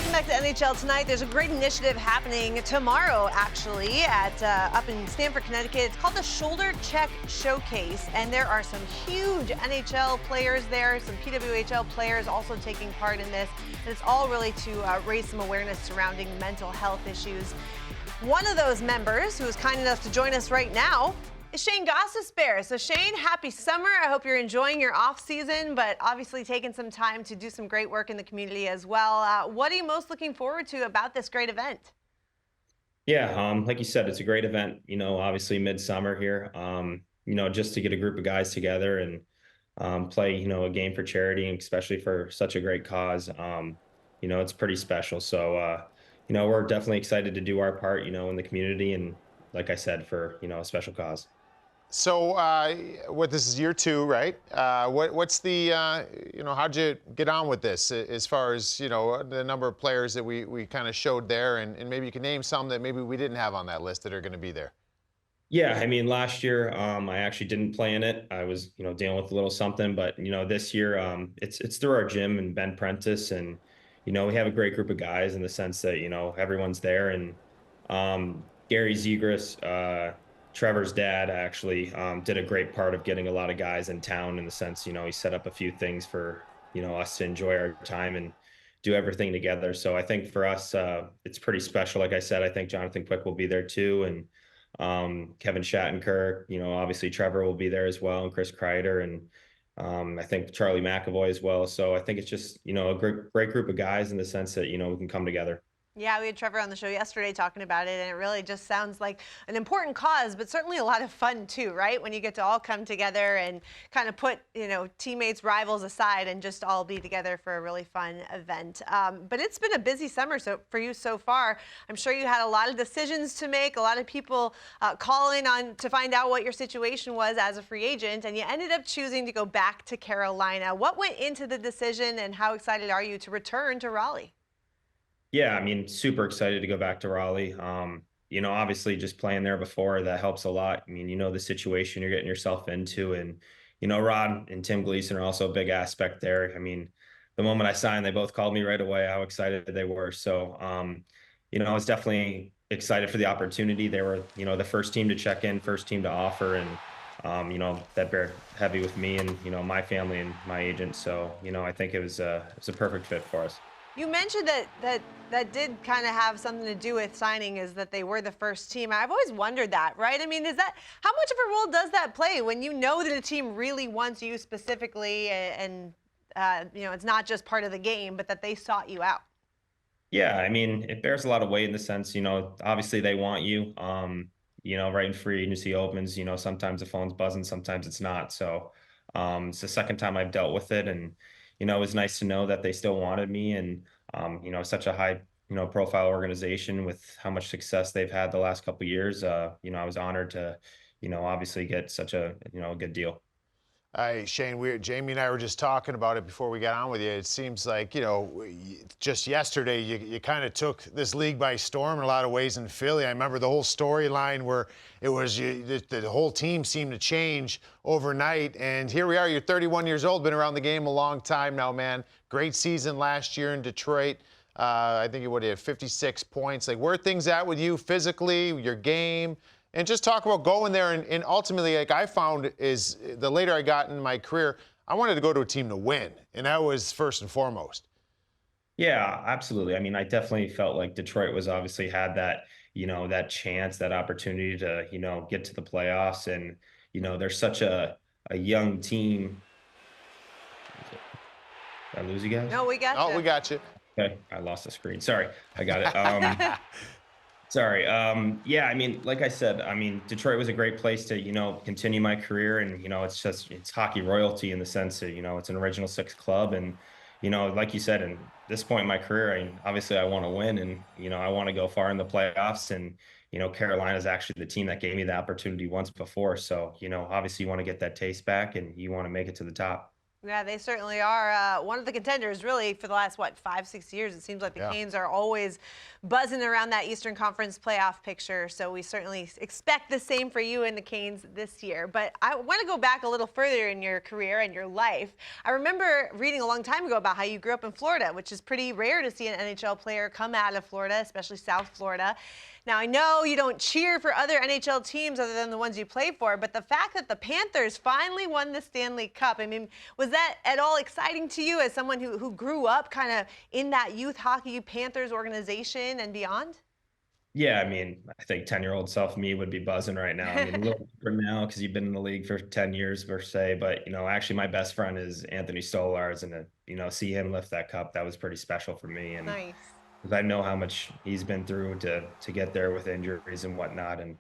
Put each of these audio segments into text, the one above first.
Welcome back to NHL Tonight. There's a great initiative happening tomorrow, actually, at up in Stamford, Connecticut. It's called the Shoulder Check Showcase, and there are some huge NHL players there, some PWHL players also taking part in this, and it's all really to raise some awareness surrounding mental health issues. One of those members who is kind enough to join us right now is Shayne Gostisbehere. So Shayne, happy summer. I hope you're enjoying your off season, but obviously taking some time to do some great work in the community as well. What are you most looking forward to about this great event? Yeah, like you said, it's a great event, obviously midsummer here, just to get a group of guys together and play, a game for charity, and especially for such a great cause. It's pretty special. So, we're definitely excited to do our part, in the community. And like I said, for, a special cause. So, what this is year 2, right? What's the, how'd you get on with this as far as, the number of players that we kind of showed there, and maybe you can name some that maybe we didn't have on that list that are going to be there. Yeah, I mean, last year, I actually didn't play in it. I was, dealing with a little something, but this year, it's through our gym and Ben Prentice, and we have a great group of guys in the sense that everyone's there, and Gary Zegras, Trevor's dad, actually did a great part of getting a lot of guys in town in the sense, he set up a few things for us to enjoy our time and do everything together. So I think for us, it's pretty special. Like I said, I think Jonathan Quick will be there too, and Kevin Shattenkirk, obviously Trevor will be there as well, and Chris Kreider, and I think Charlie McAvoy as well. So I think it's just, a great group of guys in the sense that, we can come together. Yeah, we had Trevor on the show yesterday talking about it, and it really just sounds like an important cause, but certainly a lot of fun too, right? When you get to all come together and kind of put, teammates, rivals aside and just all be together for a really fun event. But it's been a busy summer for you so far. I'm sure you had a lot of decisions to make, a lot of people calling on to find out what your situation was as a free agent, and you ended up choosing to go back to Carolina. What went into the decision, and how excited are you to return to Raleigh? Yeah, I mean, super excited to go back to Raleigh. Obviously just playing there before, that helps a lot. I mean, the situation you're getting yourself into, and, Rod and Tim Gleason are also a big aspect there. I mean, the moment I signed, they both called me right away, how excited they were. So, I was definitely excited for the opportunity. They were, the first team to check in, first team to offer, and, that bear heavy with me and, my family and my agent. So, I think it was a perfect fit for us. You mentioned that did kind of have something to do with signing, is that they were the first team. I've always wondered that, right? I mean, how much of a role does that play when you know that a team really wants you specifically, and it's not just part of the game, but that they sought you out? Yeah, I mean, it bears a lot of weight in the sense, obviously they want you, right in free agency opens, sometimes the phone's buzzing, sometimes it's not. So it's the second time I've dealt with it, and it was nice to know that they still wanted me, and such a high, profile organization with how much success they've had the last couple of years. I was honored to, obviously get such a, good deal. Hey, Shayne, Jamie and I were just talking about it before we got on with you. It seems like, just yesterday you kind of took this league by storm in a lot of ways in Philly. I remember the whole storyline where it was the whole team seemed to change overnight. And here we are, you're 31 years old, been around the game a long time now, man. Great season last year in Detroit. I think you would have 56 points. Like, where are things at with you physically, your game? And just talk about going there, and ultimately, like I found, is the later I got in my career, I wanted to go to a team to win, and that was first and foremost. Yeah, absolutely. I mean, I definitely felt like Detroit was obviously had that, that chance, that opportunity to, get to the playoffs. And, they're such a young team. Did I lose you guys? No, we got Oh, you. we got you. Okay, I lost the screen. Sorry, I got it. Sorry. Yeah, I mean, like I said, I mean, Detroit was a great place to, continue my career. And, it's hockey royalty in the sense that, it's an original six club. And, like you said, in this point in my career, I mean, obviously I want to win, and, I want to go far in the playoffs. And, Carolina is actually the team that gave me the opportunity once before. So, obviously you want to get that taste back, and you want to make it to the top. Yeah, they certainly are one of the contenders, really, for the last, 5-6 years. It seems like the Canes are always buzzing around that Eastern Conference playoff picture. So we certainly expect the same for you and the Canes this year. But I want to go back a little further in your career and your life. I remember reading a long time ago about how you grew up in Florida, which is pretty rare to see an NHL player come out of Florida, especially South Florida. Now, I know you don't cheer for other NHL teams other than the ones you play for, but the fact that the Panthers finally won the Stanley Cup, I mean, was that at all exciting to you as someone who grew up kind of in that youth hockey Panthers organization and beyond? Yeah, I mean, I think 10-year-old self me would be buzzing right now. I mean, a little different now because you've been in the league for 10 years per se, but actually my best friend is Anthony Stolarz, and see him lift that cup, that was pretty special for me. And Nice. because I know how much he's been through to get there with injuries and whatnot, and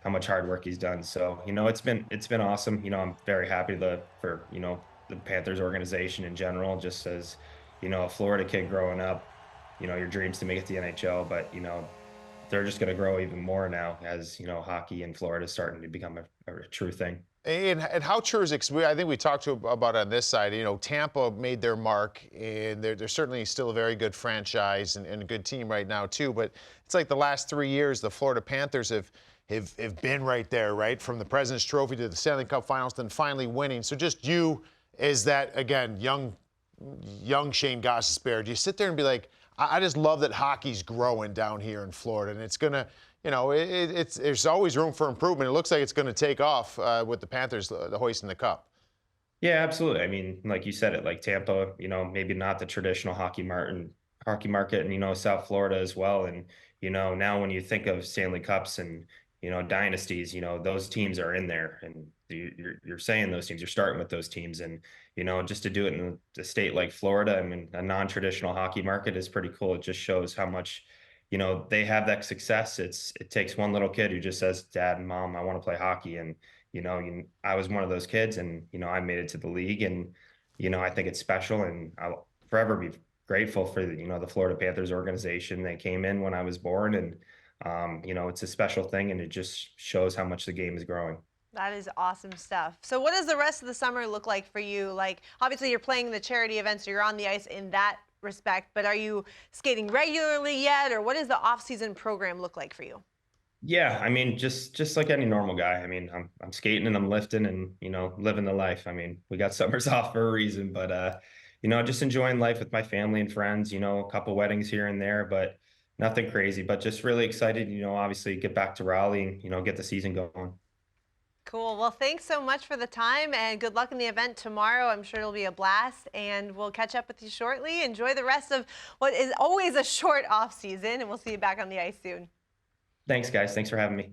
how much hard work he's done. So, it's been awesome. I'm very happy for the Panthers organization in general, just as, a Florida kid growing up, your dreams to make it to the NHL, but they're just going to grow even more now as, hockey in Florida is starting to become a true thing. And how true is it? I think we talked about on this side. Tampa made their mark, and they're certainly still a very good franchise and a good team right now too. But it's like the last 3 years, the Florida Panthers have been right there, right, from the President's Trophy to the Stanley Cup Finals, then finally winning. So just you, as that again young Shayne Gostisbehere, do you sit there and be like, I just love that hockey's growing down here in Florida, and it's gonna. There's always room for improvement. It looks like it's going to take off with the Panthers the hoisting the cup. Yeah, absolutely. I mean, like you said it, like Tampa, maybe not the traditional hockey market, and South Florida as well. And now when you think of Stanley Cups and dynasties, those teams are in there, and you're saying those teams, you're starting with those teams, and just to do it in a state like Florida, I mean, a non-traditional hockey market is pretty cool. It just shows how much they have that success. It takes one little kid who just says, Dad and Mom, I want to play hockey. And, I was one of those kids, and, I made it to the league, and, I think it's special, and I'll forever be grateful for the Florida Panthers organization. They came in when I was born, and, it's a special thing, and it just shows how much the game is growing. That is awesome stuff. So what does the rest of the summer look like for you? Like, obviously you're playing the charity events, so you're on the ice in that respect, but are you skating regularly yet, or what does the off-season program look like for you? Yeah, I mean, just like any normal guy. I mean, I'm skating and I'm lifting and living the life. I mean, we got summers off for a reason, but just enjoying life with my family and friends. A couple weddings here and there, but nothing crazy. But just really excited. Obviously get back to Raleigh and get the season going. Cool. Well, thanks so much for the time, and good luck in the event tomorrow. I'm sure it'll be a blast, and we'll catch up with you shortly. Enjoy the rest of what is always a short off season, and we'll see you back on the ice soon. Thanks, guys. Thanks for having me.